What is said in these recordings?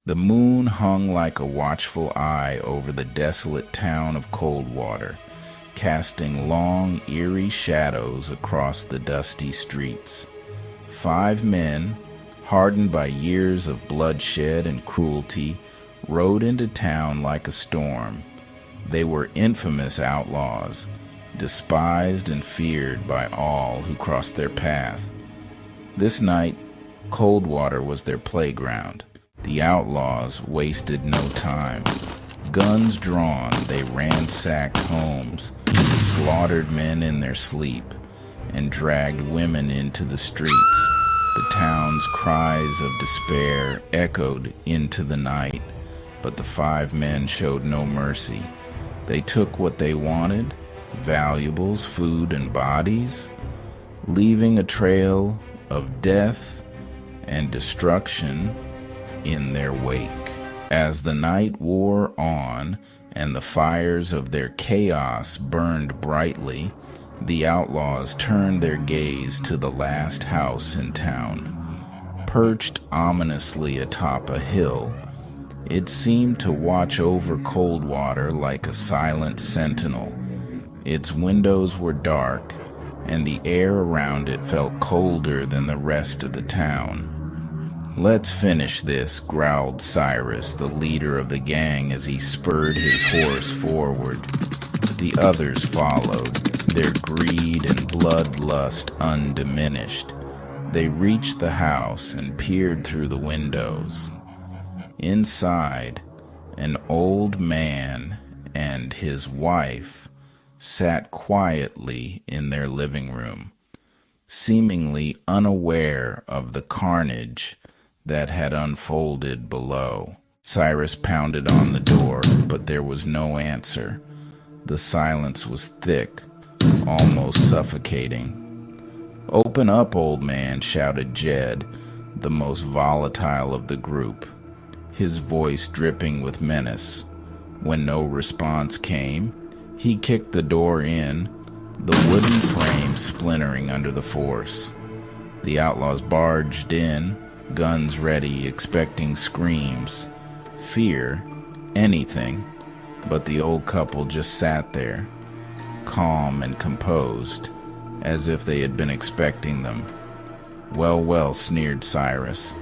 The moon hung like a watchful eye over the desolate town of Coldwater, casting long, eerie shadows across the dusty streets. 5 men, hardened by years of bloodshed and cruelty, rode into town like a storm. They were infamous outlaws, despised and feared by all who crossed their path. This night, Coldwater was their playground. The outlaws wasted no time. Guns drawn, they ransacked homes, slaughtered men in their sleep, and dragged women into the streets. The town's cries of despair echoed into the night, but the 5 men showed no mercy. They took what they wanted, valuables, food, and bodies, leaving a trail of death and destruction in their wake. As the night wore on and the fires of their chaos burned brightly, the outlaws turned their gaze to the last house in town. Perched ominously atop a hill, it seemed to watch over Coldwater like a silent sentinel. Its windows were dark, and the air around it felt colder than the rest of the town. "Let's finish this," growled Cyrus, the leader of the gang, as he spurred his horse forward. The others followed, their greed and bloodlust undiminished. They reached the house and peered through the windows. Inside, an old man and his wife sat quietly in their living room, seemingly unaware of the carnage that had unfolded below. Cyrus pounded on the door, but there was no answer. The silence was thick, almost suffocating. "Open up, old man," shouted Jed, the most volatile of the group, his voice dripping with menace. When no response came, he kicked the door in, the wooden frame splintering under the force. The outlaws barged in, guns ready, expecting screams, fear, anything, but the old couple just sat there, calm and composed, as if they had been expecting them. "Well, well," sneered Cyrus.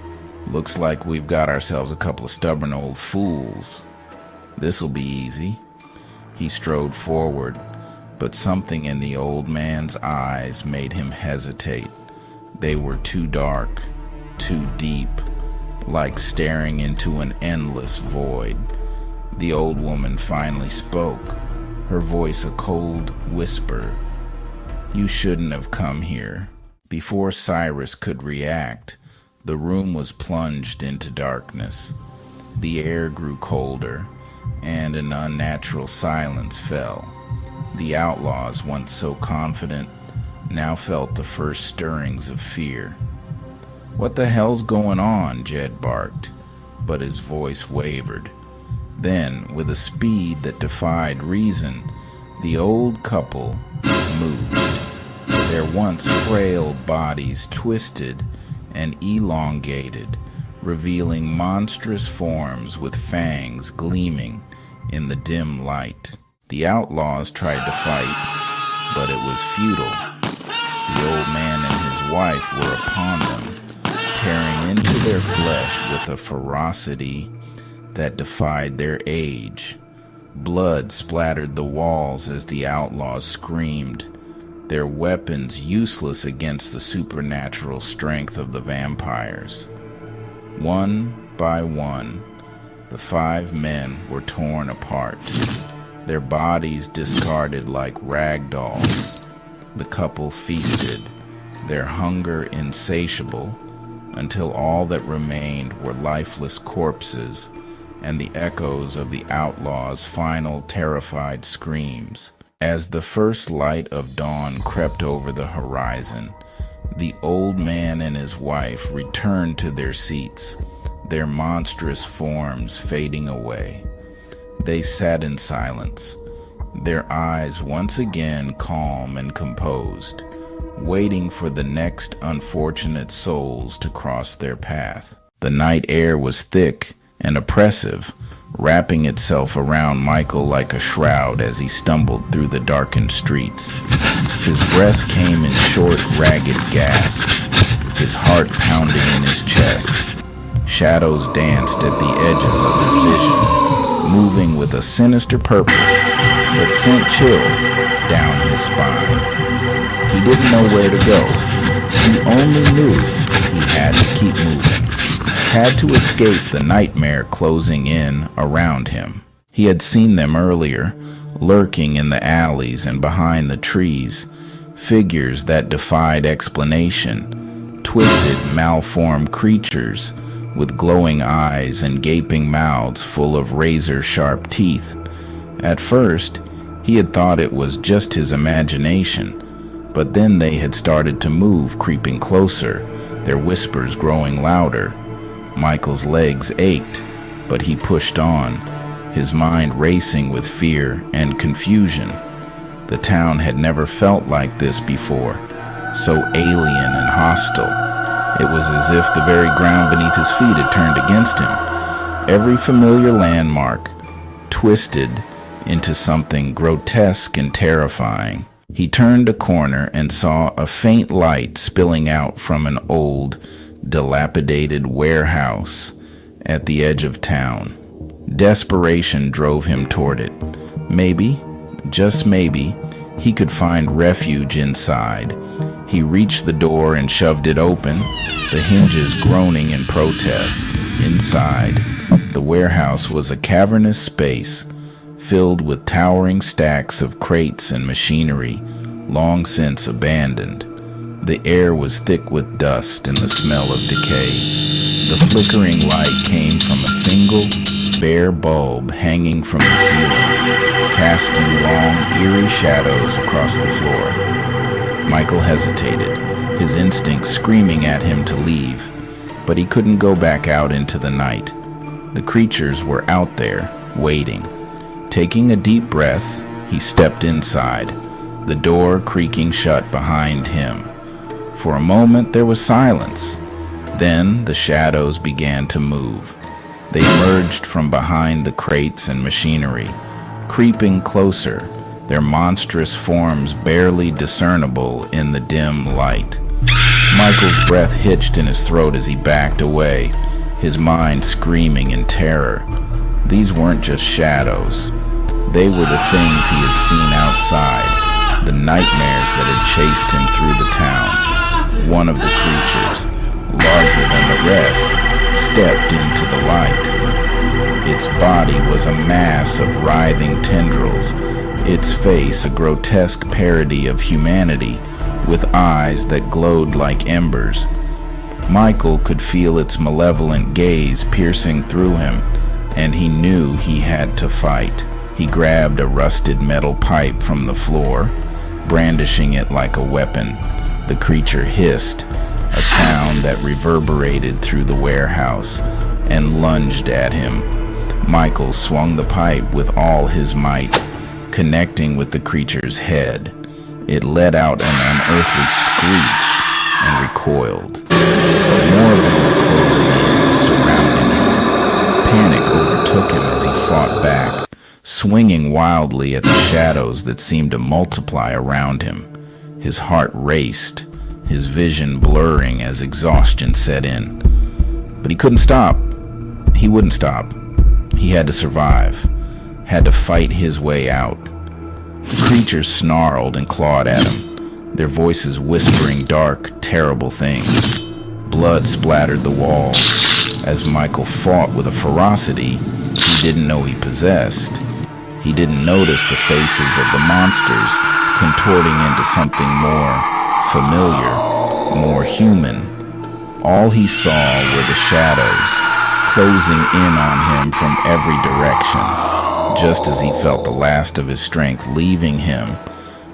"Looks like we've got ourselves a couple of stubborn old fools. This'll be easy." He strode forward, but something in the old man's eyes made him hesitate. They were too dark, too deep, like staring into an endless void. The old woman finally spoke, her voice a cold whisper. "You shouldn't have come here." Before Cyrus could react, the room was plunged into darkness. The air grew colder, and an unnatural silence fell. The outlaws, once so confident, now felt the first stirrings of fear. "What the hell's going on?" Jed barked, but his voice wavered. Then, with a speed that defied reason, the old couple moved. Their once frail bodies twisted and elongated, revealing monstrous forms with fangs gleaming in the dim light. The outlaws tried to fight, but it was futile. The old man and his wife were upon them, tearing into their flesh with a ferocity that defied their age. Blood splattered the walls as the outlaws screamed, their weapons useless against the supernatural strength of the vampires. One by one, the 5 men were torn apart, their bodies discarded like rag dolls. The couple feasted, their hunger insatiable, until all that remained were lifeless corpses and the echoes of the outlaws' final terrified screams. As the first light of dawn crept over the horizon, the old man and his wife returned to their seats, their monstrous forms fading away. They sat in silence, their eyes once again calm and composed, waiting for the next unfortunate souls to cross their path. The night air was thick and oppressive, wrapping itself around Michael like a shroud as he stumbled through the darkened streets. His breath came in short, ragged gasps, his heart pounding in his chest. Shadows danced at the edges of his vision, moving with a sinister purpose that sent chills down his spine. He didn't know where to go. He only knew he had to keep moving, had to escape the nightmare closing in around him. He had seen them earlier, lurking in the alleys and behind the trees, figures that defied explanation, twisted, malformed creatures with glowing eyes and gaping mouths full of razor-sharp teeth. At first, he had thought it was just his imagination, but then they had started to move, creeping closer, their whispers growing louder. Michael's legs ached, but he pushed on, his mind racing with fear and confusion. The town had never felt like this before, so alien and hostile. It was as if the very ground beneath his feet had turned against him. Every familiar landmark twisted into something grotesque and terrifying. He turned a corner and saw a faint light spilling out from an old, dilapidated warehouse at the edge of town. Desperation drove him toward it. Maybe, just maybe, he could find refuge inside. He reached the door and shoved it open, the hinges groaning in protest. Inside, the warehouse was a cavernous space filled with towering stacks of crates and machinery, long since abandoned. The air was thick with dust and the smell of decay. The flickering light came from a single, bare bulb hanging from the ceiling, casting long, eerie shadows across the floor. Michael hesitated, his instincts screaming at him to leave, but he couldn't go back out into the night. The creatures were out there, waiting. Taking a deep breath, he stepped inside, the door creaking shut behind him. For a moment there was silence. Then the shadows began to move. They emerged from behind the crates and machinery, creeping closer, their monstrous forms barely discernible in the dim light. Michael's breath hitched in his throat as he backed away, his mind screaming in terror. These weren't just shadows. They were the things he had seen outside, the nightmares that had chased him through the town. One of the creatures, larger than the rest, stepped into the light. Its body was a mass of writhing tendrils, its face a grotesque parody of humanity, with eyes that glowed like embers. Michael could feel its malevolent gaze piercing through him, and he knew he had to fight. He grabbed a rusted metal pipe from the floor, brandishing it like a weapon. The creature hissed, a sound that reverberated through the warehouse, and lunged at him. Michael swung the pipe with all his might, connecting with the creature's head. It let out an unearthly screech and recoiled. But more of them were closing in, surrounding him. Panic overtook him as he fought back, swinging wildly at the shadows that seemed to multiply around him. His heart raced, his vision blurring as exhaustion set in. But he couldn't stop. He wouldn't stop. He had to survive, had to fight his way out. The creatures snarled and clawed at him, their voices whispering dark, terrible things. Blood splattered the walls as Michael fought with a ferocity he didn't know he possessed. He didn't notice the faces of the monsters contorting into something more familiar, more human. All he saw were the shadows closing in on him from every direction. Just as he felt the last of his strength leaving him,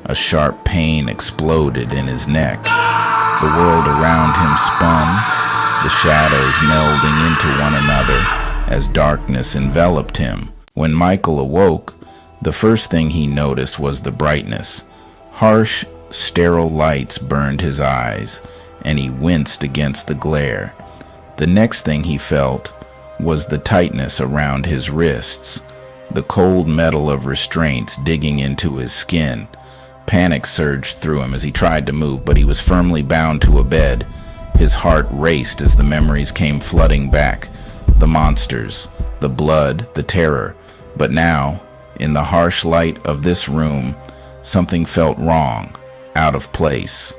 a sharp pain exploded in his neck. The world around him spun, the shadows melding into one another as darkness enveloped him. When Michael awoke, the first thing he noticed was the brightness. Harsh, sterile lights burned his eyes, and he winced against the glare. The next thing he felt was the tightness around his wrists, the cold metal of restraints digging into his skin. Panic surged through him as he tried to move, but he was firmly bound to a bed. His heart raced as the memories came flooding back. The monsters, the blood, the terror. But now, in the harsh light of this room, something felt wrong, out of place.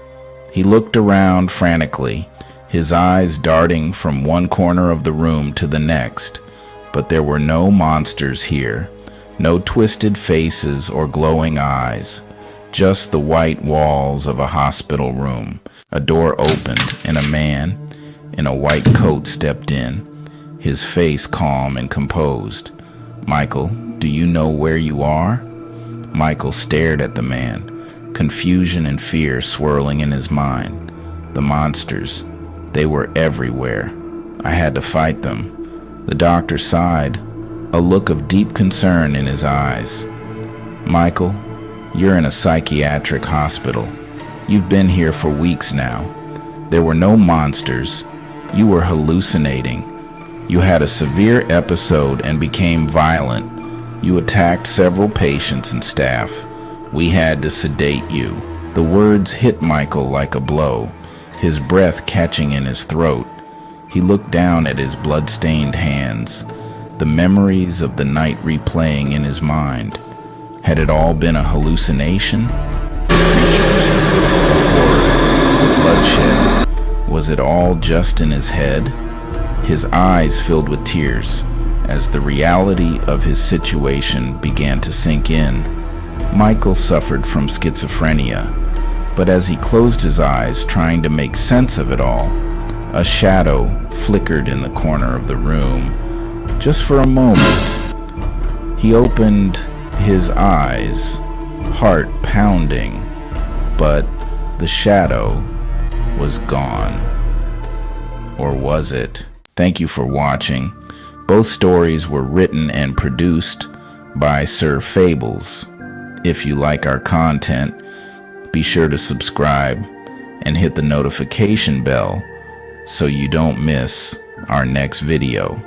He looked around frantically, his eyes darting from one corner of the room to the next. But there were no monsters here, no twisted faces or glowing eyes, just the white walls of a hospital room. A door opened, and a man in a white coat stepped in, his face calm and composed. "Michael, do you know where you are?" Michael stared at the man, confusion and fear swirling in his mind. The monsters, they were everywhere. I had to fight them. The doctor sighed, a look of deep concern in his eyes. "Michael, you're in a psychiatric hospital. You've been here for weeks now. There were no monsters. You were hallucinating. You had a severe episode and became violent. You attacked several patients and staff. We had to sedate you." The words hit Michael like a blow, his breath catching in his throat. He looked down at his blood-stained hands, the memories of the night replaying in his mind. Had it all been a hallucination? The creatures, the horror, the bloodshed. Was it all just in his head? His eyes filled with tears as the reality of his situation began to sink in. Michael suffered from schizophrenia, but as he closed his eyes trying to make sense of it all, a shadow flickered in the corner of the room. Just for a moment, he opened his eyes, heart pounding, but the shadow was gone. Or was it? Thank you for watching. Both stories were written and produced by Sir Fables. If you like our content, be sure to subscribe and hit the notification bell so you don't miss our next video.